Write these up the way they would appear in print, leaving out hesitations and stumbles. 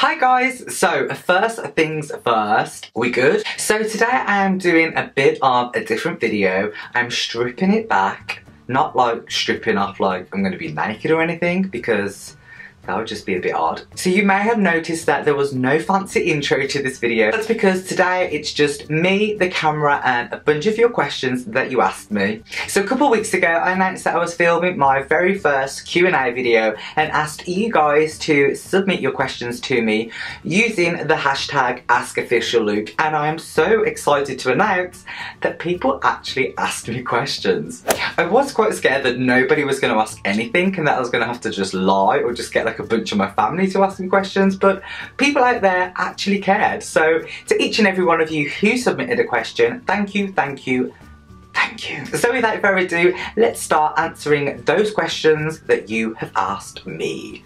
Hi guys, so first things first, we good? So today I am doing a bit of a different video. I'm stripping it back, not like stripping off like I'm going to be naked or anything because that would just be a bit odd. So you may have noticed that there was no fancy intro to this video. That's because today it's just me, the camera, and a bunch of your questions that you asked me. So a couple of weeks ago I announced that I was filming my very first Q&A video and asked you guys to submit your questions to me using the hashtag AskOfficialLuke, and I am so excited to announce that people actually asked me questions. I was quite scared that nobody was going to ask anything and that I was going to have to just lie or just get like a bunch of my family to ask me questions, but people out there actually cared. So to each and every one of you who submitted a question, thank you, thank you, thank you. So without further ado, let's start answering those questions that you have asked me.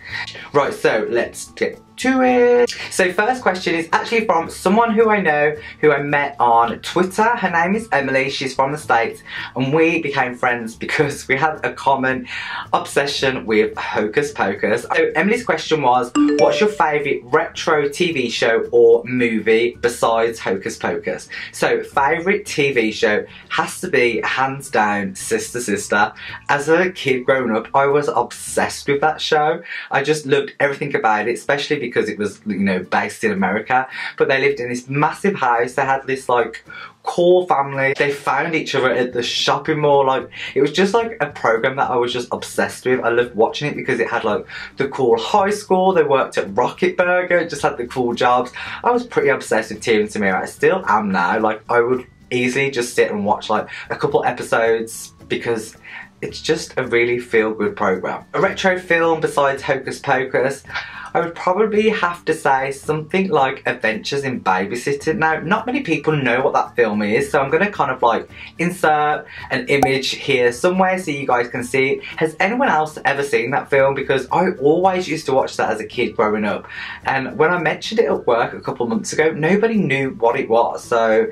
Right, so let's get to it. So first question is actually from someone who I know, who I met on Twitter. Her name is Emily, she's from the States, and we became friends because we have a common obsession with Hocus Pocus. So Emily's question was, what's your favourite retro TV show or movie besides Hocus Pocus? So favourite TV show has to be, hands down, Sister Sister. As a kid growing up, I was obsessed with that show. I just loved everything about it, especially because it was, you know, based in America, but they lived in this massive house. They had this like core family. They found each other at the shopping mall. Like, it was just like a program that I was just obsessed with. I loved watching it because it had like the cool high school. They worked at Rocket Burger. It just had the cool jobs. I was pretty obsessed with Tia and Tamera. I still am now. Like, I would easily just sit and watch like a couple episodes because it's just a really feel-good program. A retro film besides Hocus Pocus, I would probably have to say something like Adventures in Babysitting. Now, not many people know what that film is, so I'm going to kind of like insert an image here somewhere so you guys can see it. Has anyone else ever seen that film? Because I always used to watch that as a kid growing up, and when I mentioned it at work a couple months ago, nobody knew what it was, so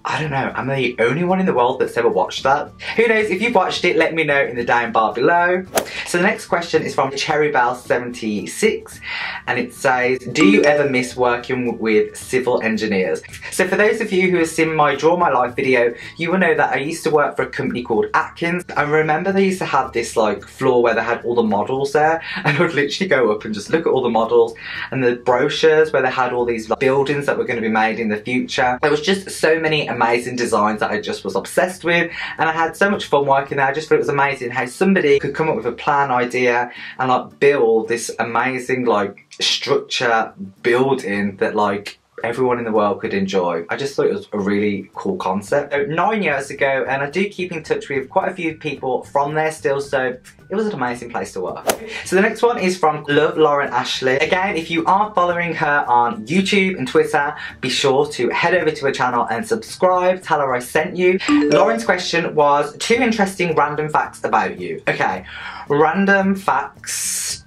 I don't know, am I the only one in the world that's ever watched that? Who knows, if you've watched it, let me know in the down bar below. So the next question is from Cherrybell76, and it says, do you ever miss working with civil engineers? So for those of you who have seen my Draw My Life video, you will know that I used to work for a company called Atkins. I remember they used to have this like floor where they had all the models there, and I would literally go up and just look at all the models and the brochures where they had all these like, buildings that were going to be made in the future. There was just so many amazing designs that I just was obsessed with, and I had so much fun working there. I just thought it was amazing how somebody could come up with a plan idea and like build this amazing like structure building that like everyone in the world could enjoy. I just thought it was a really cool concept. So 9 years ago, and I do keep in touch with quite a few people from there still, so it was an amazing place to work. So the next one is from Love Lauren Ashley. Again, if you aren't following her on YouTube and Twitter, be sure to head over to her channel and subscribe. Tell her I sent you. Lauren's question was 2 interesting random facts about you. Okay, random facts.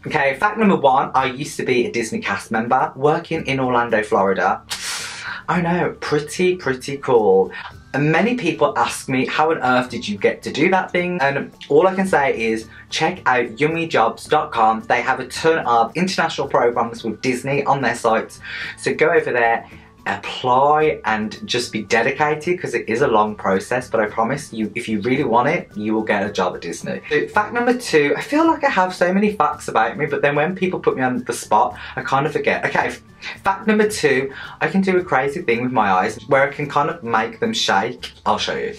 Okay, fact number 1, I used to be a Disney cast member working in Orlando, Florida. I know, pretty cool. And many people ask me, how on earth did you get to do that thing? And all I can say is, check out yummyjobs.com. They have a ton of international programs with Disney on their sites. So go over there, apply, and just be dedicated, because it is a long process, but I promise you, if you really want it, you will get a job at Disney. So fact number 2, I feel like I have so many facts about me, but then when people put me on the spot, I kind of forget. Okay, fact number 2, I can do a crazy thing with my eyes where I can kind of make them shake. I'll show you.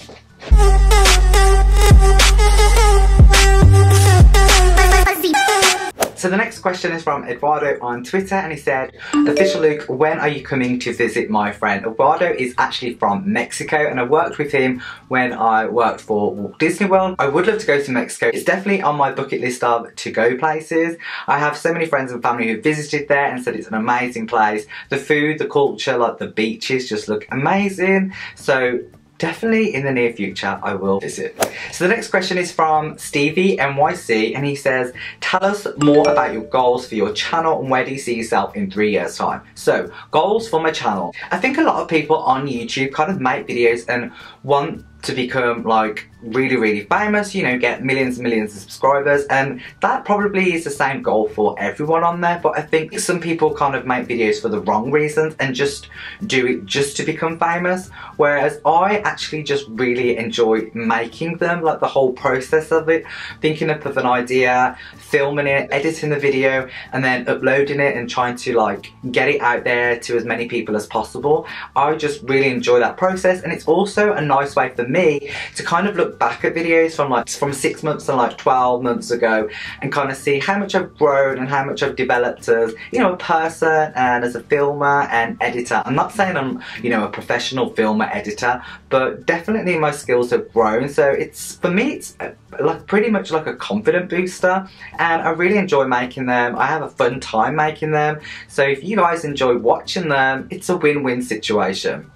So the next question is from Eduardo on Twitter, and he said, Official Luke, when are you coming to visit my friend? Eduardo is actually from Mexico, and I worked with him when I worked for Walt Disney World. I would love to go to Mexico. It's definitely on my bucket list of to-go places. I have so many friends and family who visited there and said it's an amazing place. The food, the culture, like the beaches just look amazing. So definitely in the near future I will visit. So the next question is from Stevie NYC, and he says, tell us more about your goals for your channel and where do you see yourself in 3 years time? So goals for my channel. I think a lot of people on YouTube kind of make videos and want to become like really famous, you know, get millions and millions of subscribers, and that probably is the same goal for everyone on there. But I think some people kind of make videos for the wrong reasons and just do it just to become famous, whereas I actually just really enjoy making them, like the whole process of it, thinking up of an idea, filming it, editing the video, and then uploading it and trying to like get it out there to as many people as possible. I just really enjoy that process, and it's also a nice way for me to kind of look back at videos from 6 months and like 12 months ago and kind of see how much I've grown and how much I've developed as, you know, a person and as a filmer and editor. I'm not saying I'm, you know, a professional filmer editor, but definitely my skills have grown. So it's, for me, it's like pretty much like a confident booster, and I really enjoy making them. I have a fun time making them. So if you guys enjoy watching them, it's a win-win situation.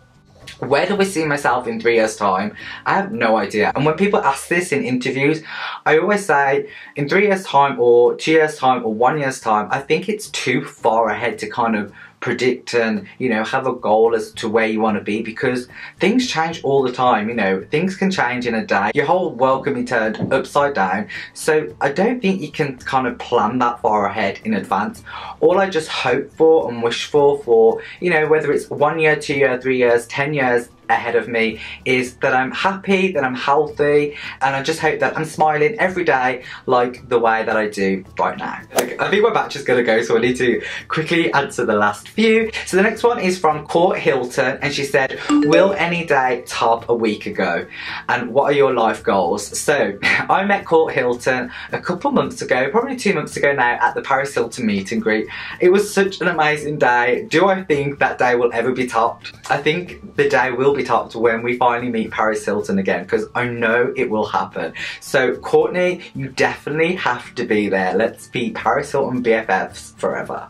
Where do I see myself in 3 years' time? I have no idea. And when people ask this in interviews, I always say in 3 years' time or 2 years' time or 1 year's time. I think it's too far ahead to kind of predict and, you know, have a goal as to where you want to be, because things change all the time. You know, things can change in a day. Your whole world can be turned upside down. So I don't think you can kind of plan that far ahead in advance. All I just hope for and wish for, you know, whether it's 1 year, 2 years, 3 years, 10 years ahead of me, is that I'm happy, that I'm healthy, and I just hope that I'm smiling every day like the way that I do right now. Okay, I think my batch is gonna go, so I need to quickly answer the last few. So the next one is from Court Hilton, and she said, will any day top a week ago? And what are your life goals? So I met Court Hilton a couple months ago, probably 2 months ago now, at the Paris Hilton meet and greet. It was such an amazing day. Do I think that day will ever be topped? I think the day will be topped when we finally meet Paris Hilton again, because I know it will happen. So Courtney, you definitely have to be there. Let's be Paris Hilton BFFs forever.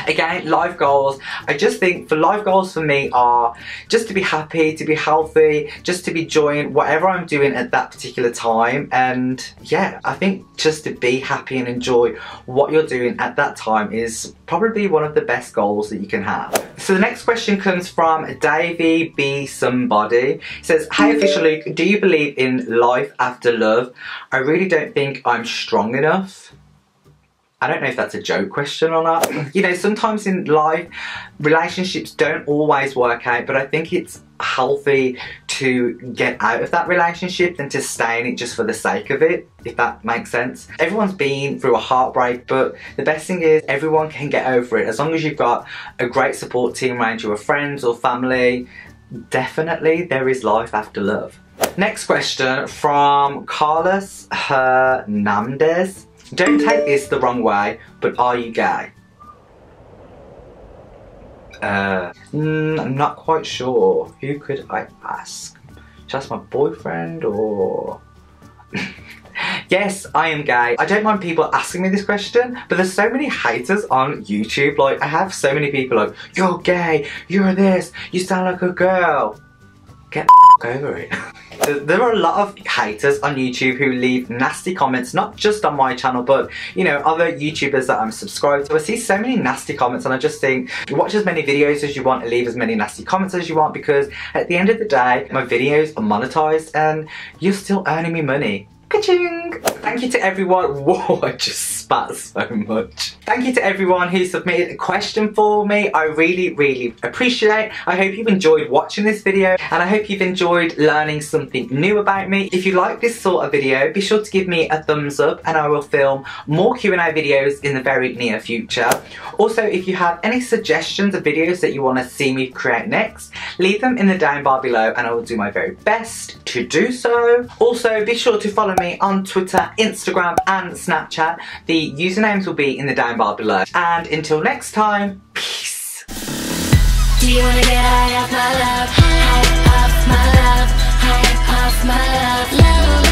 Again, life goals. I just think for life goals for me are just to be happy, to be healthy, just to be enjoying whatever I'm doing at that particular time. And yeah, I think just to be happy and enjoy what you're doing at that time is probably one of the best goals that you can have. So the next question comes from Davey B Somebody. He says, hey Official Luke, do you believe in life after love? I really don't think I'm strong enough. I don't know if that's a joke question or not. You know, sometimes in life, relationships don't always work out, but I think it's healthy to get out of that relationship than to stay in it just for the sake of it, if that makes sense. Everyone's been through a heartbreak, but the best thing is everyone can get over it. As long as you've got a great support team around you, or friends or family, definitely there is life after love. Next question from Carlos Hernandez. Don't take this the wrong way, but are you gay? I'm not quite sure. Who could I ask? Should I ask my boyfriend or... Yes, I am gay. I don't mind people asking me this question, but there's so many haters on YouTube. Like, I have so many people like, you're gay, you're this, you sound like a girl. Get the over it. There are a lot of haters on YouTube who leave nasty comments, not just on my channel, but, you know, other YouTubers that I'm subscribed to. I see so many nasty comments, and I just think, watch as many videos as you want and leave as many nasty comments as you want, because at the end of the day, my videos are monetized and you're still earning me money. Ka-ching! Thank you to everyone. Whoa, I just spat so much. Thank you to everyone who submitted a question for me. I really appreciate it. I hope you've enjoyed watching this video, and I hope you've enjoyed learning something new about me. If you like this sort of video, be sure to give me a thumbs up, and I will film more Q&A videos in the very near future. Also, if you have any suggestions of videos that you want to see me create next, leave them in the down bar below, and I will do my very best to do so. Also, be sure to follow me on Twitter, Instagram and Snapchat. The usernames will be in the down bar below. And until next time, peace. Do you wanna get high off my love? High off my love, high off my love, love.